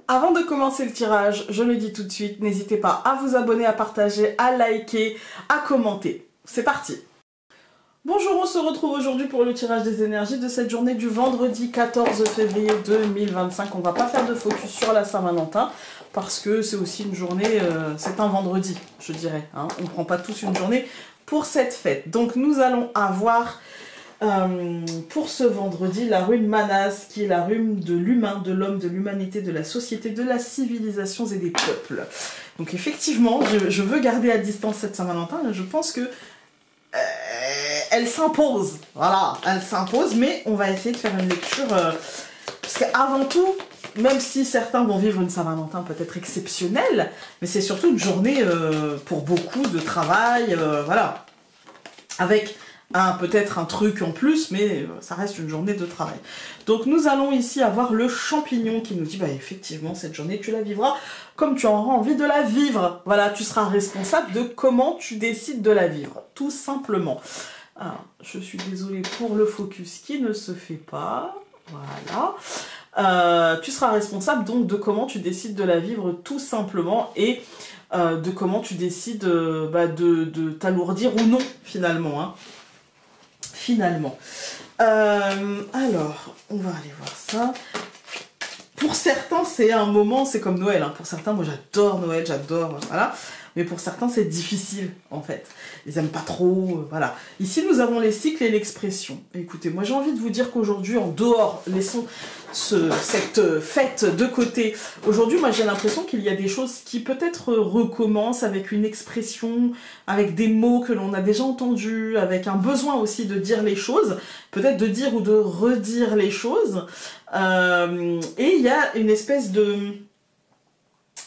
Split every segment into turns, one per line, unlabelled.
Avant de commencer le tirage, je le dis tout de suite, n'hésitez pas à vous abonner, à partager, à liker, à commenter. C'est parti! Bonjour, on se retrouve aujourd'hui pour le tirage des énergies de cette journée du vendredi 14 février 2025. On va pas faire de focus sur la Saint-Valentin parce que c'est aussi une journée, c'est un vendredi, je dirais. Hein. On ne prend pas tous une journée pour cette fête. Donc nous allons avoir pour ce vendredi la rune Manas, qui est la rune de l'humain, de l'homme, de l'humanité, de la société, de la civilisation et des peuples. Donc effectivement, je veux garder à distance cette Saint-Valentin. Je pense que elle s'impose, voilà, elle s'impose, mais on va essayer de faire une lecture, parce qu'avant tout, même si certains vont vivre une Saint-Valentin peut-être exceptionnelle, mais c'est surtout une journée pour beaucoup de travail, voilà, avec peut-être un truc en plus, mais ça reste une journée de travail. Donc nous allons ici avoir le champignon qui nous dit, bah effectivement, cette journée, tu la vivras comme tu auras envie de la vivre. Voilà, tu seras responsable de comment tu décides de la vivre, tout simplement. Alors, je suis désolée pour le focus qui ne se fait pas. Voilà. Tu seras responsable donc de comment tu décides de la vivre, tout simplement, et de comment tu décides de t'alourdir ou non, finalement. Hein. Finalement. Alors, on va aller voir ça. Pour certains, c'est un moment, c'est comme Noël. Hein. Pour certains, moi j'adore Noël, j'adore, voilà. Mais pour certains, c'est difficile, en fait. Ils n'aiment pas trop, voilà. Ici, nous avons les cycles et l'expression. Écoutez, moi j'ai envie de vous dire qu'aujourd'hui, en dehors, laissons cette fête de côté. Aujourd'hui, moi j'ai l'impression qu'il y a des choses qui peut-être recommencent avec une expression, avec des mots que l'on a déjà entendus, avec un besoin aussi de dire les choses, peut-être de dire ou de redire les choses. Et il y a une espèce de...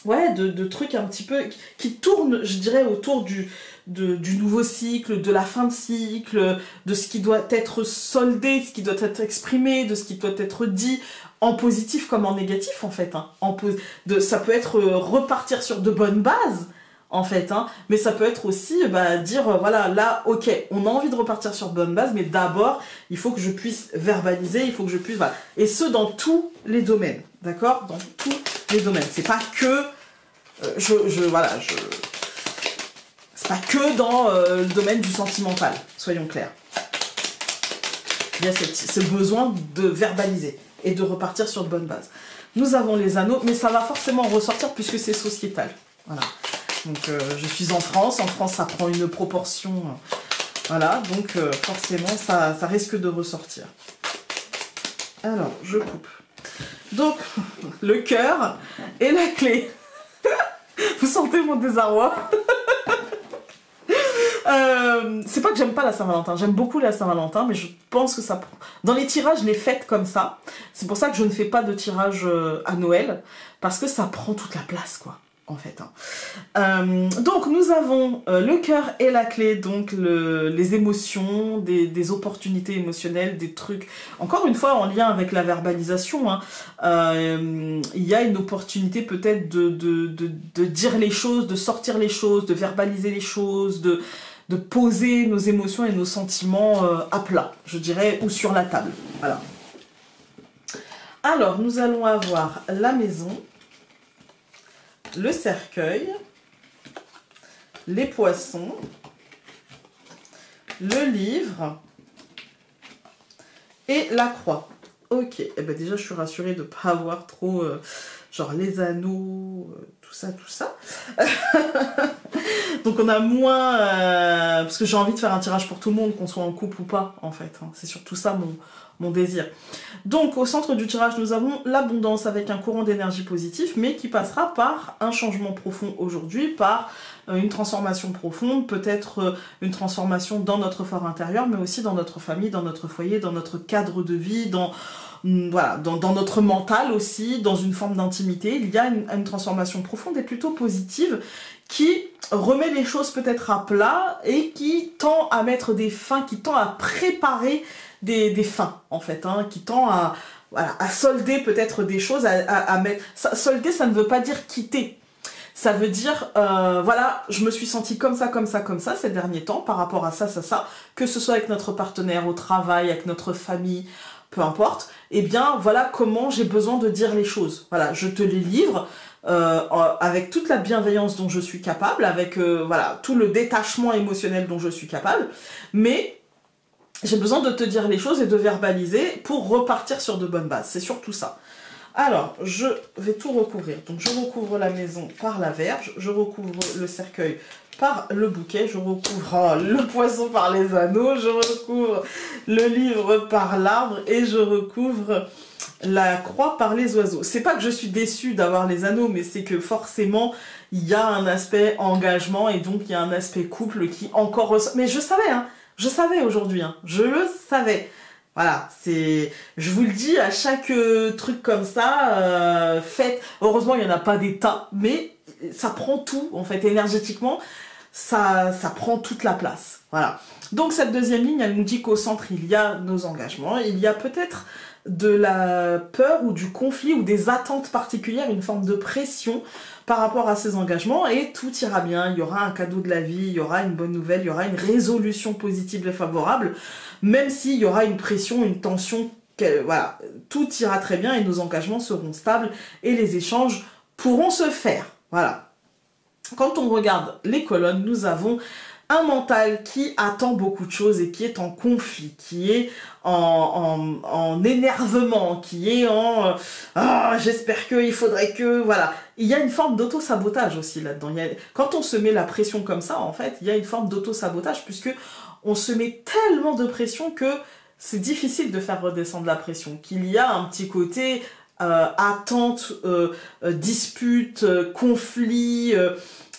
ouais, de trucs un petit peu qui tournent, je dirais, autour du nouveau cycle, de la fin de cycle, de ce qui doit être soldé, ce qui doit être exprimé, de ce qui doit être dit, en positif comme en négatif, en fait. Hein. Ça peut être repartir sur de bonnes bases, en fait, hein, mais ça peut être aussi dire, voilà, là, ok, on a envie de repartir sur de bonnes bases, mais d'abord, il faut que je puisse verbaliser, il faut que je puisse... Voilà. Et ce, dans tous les domaines, d'accord? Dans tous les domaines. C'est pas que... c'est pas que dans le domaine du sentimental, soyons clairs. Il y a ce besoin de verbaliser et de repartir sur de bonnes bases. Nous avons les anneaux, mais ça va forcément ressortir puisque c'est sociétal. Voilà. Donc je suis en France ça prend une proportion, voilà, donc forcément ça risque de ressortir. Alors, je coupe. Donc, le cœur et la clé. Vous sentez mon désarroi? C'est pas que j'aime pas la Saint-Valentin, j'aime beaucoup la Saint-Valentin, mais je pense que ça... Dans les tirages, les fêtes comme ça, c'est pour ça que je ne fais pas de tirage à Noël, parce que ça prend toute la place, quoi, en fait. Hein. Donc, nous avons le cœur et la clé, donc les émotions, des opportunités émotionnelles, des trucs... Encore une fois, en lien avec la verbalisation, hein, il y a une opportunité peut-être de dire les choses, de sortir les choses, de verbaliser les choses, de poser nos émotions et nos sentiments à plat, je dirais, ou sur la table. Voilà. Alors, nous allons avoir la maison, le cercueil, les poissons, le livre et la croix. Ok, eh ben déjà je suis rassurée de ne pas avoir trop, genre les anneaux, tout ça, tout ça. Donc on a moins, parce que j'ai envie de faire un tirage pour tout le monde, qu'on soit en couple ou pas, en fait. Hein. C'est surtout ça mon désir. Donc au centre du tirage, nous avons l'abondance avec un courant d'énergie positif, mais qui passera par un changement profond aujourd'hui, par une transformation profonde, peut-être une transformation dans notre fort intérieur, mais aussi dans notre famille, dans notre foyer, dans notre cadre de vie, dans notre mental aussi, dans une forme d'intimité. Il y a une transformation profonde et plutôt positive qui remet les choses peut-être à plat et qui tend à mettre des fins, qui tend à préparer des fins, en fait, hein, qui tend à solder peut-être des choses, à mettre... Solder, ça ne veut pas dire quitter. Ça veut dire, voilà, je me suis sentie comme ça ces derniers temps, par rapport à ça, que ce soit avec notre partenaire au travail, avec notre famille, peu importe, eh bien voilà comment j'ai besoin de dire les choses. Voilà, je te les livre avec toute la bienveillance dont je suis capable, avec voilà, tout le détachement émotionnel dont je suis capable, mais j'ai besoin de te dire les choses et de verbaliser pour repartir sur de bonnes bases. C'est surtout ça. Alors, je vais tout recouvrir. Donc, je recouvre la maison par la verge, je recouvre le cercueil par le bouquet, je recouvre le poisson par les anneaux, je recouvre le livre par l'arbre et je recouvre la croix par les oiseaux. C'est pas que je suis déçue d'avoir les anneaux, mais c'est que forcément, il y a un aspect engagement et donc il y a un aspect couple qui encore ressort. Mais je savais, hein, je savais aujourd'hui, hein, je le savais. Voilà, c'est, je vous le dis, à chaque truc comme ça, faites, heureusement il n'y en a pas des tas, mais ça prend tout, en fait, énergétiquement, ça prend toute la place. Voilà. Donc cette deuxième ligne, elle nous dit qu'au centre, il y a nos engagements, il y a peut-être de la peur ou du conflit ou des attentes particulières, une forme de pression par rapport à ces engagements, et tout ira bien, il y aura un cadeau de la vie, il y aura une bonne nouvelle, il y aura une résolution positive et favorable, même s'il y aura une pression, une tension, voilà, tout ira très bien et nos engagements seront stables et les échanges pourront se faire. Voilà. Quand on regarde les colonnes, nous avons un mental qui attend beaucoup de choses et qui est en conflit, qui est en énervement, qui est en j'espère que, il faudrait que, voilà. Il y a une forme d'auto-sabotage aussi là-dedans. Quand on se met la pression comme ça, en fait, il y a une forme d'auto-sabotage puisque on se met tellement de pression que c'est difficile de faire redescendre la pression, qu'il y a un petit côté attente, dispute, conflit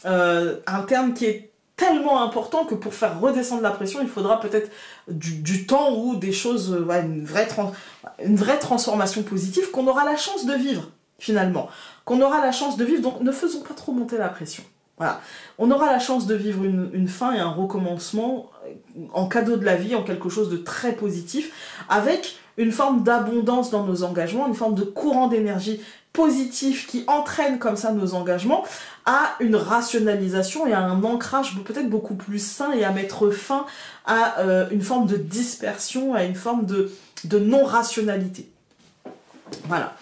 interne qui est tellement important que pour faire redescendre la pression, il faudra peut-être du temps ou des choses, une vraie transformation positive qu'on aura la chance de vivre, finalement. Qu'on aura la chance de vivre, donc ne faisons pas trop monter la pression. Voilà. On aura la chance de vivre une fin et un recommencement en cadeau de la vie, en quelque chose de très positif, avec une forme d'abondance dans nos engagements, une forme de courant d'énergie positif qui entraîne comme ça nos engagements à une rationalisation et à un ancrage peut-être beaucoup plus sain et à mettre fin à une forme de dispersion, à une forme de non-rationalité. Voilà.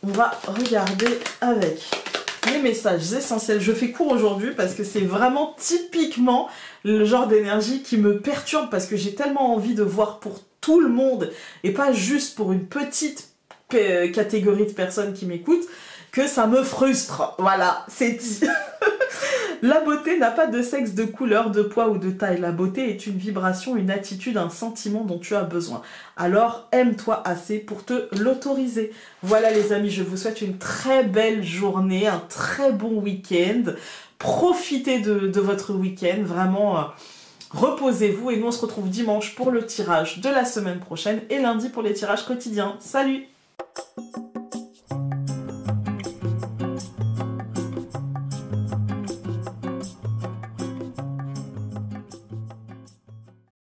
On va regarder avec les messages essentiels. Je fais court aujourd'hui parce que c'est vraiment typiquement le genre d'énergie qui me perturbe parce que j'ai tellement envie de voir pour tout le monde et pas juste pour une petite catégorie de personnes qui m'écoutent que ça me frustre. Voilà, c'est dit. La beauté n'a pas de sexe, de couleur, de poids ou de taille. La beauté est une vibration, une attitude, un sentiment dont tu as besoin. Alors, aime-toi assez pour te l'autoriser. Voilà les amis, je vous souhaite une très belle journée, un très bon week-end. Profitez de votre week-end, vraiment reposez-vous. Et nous, on se retrouve dimanche pour le tirage de la semaine prochaine et lundi pour les tirages quotidiens. Salut!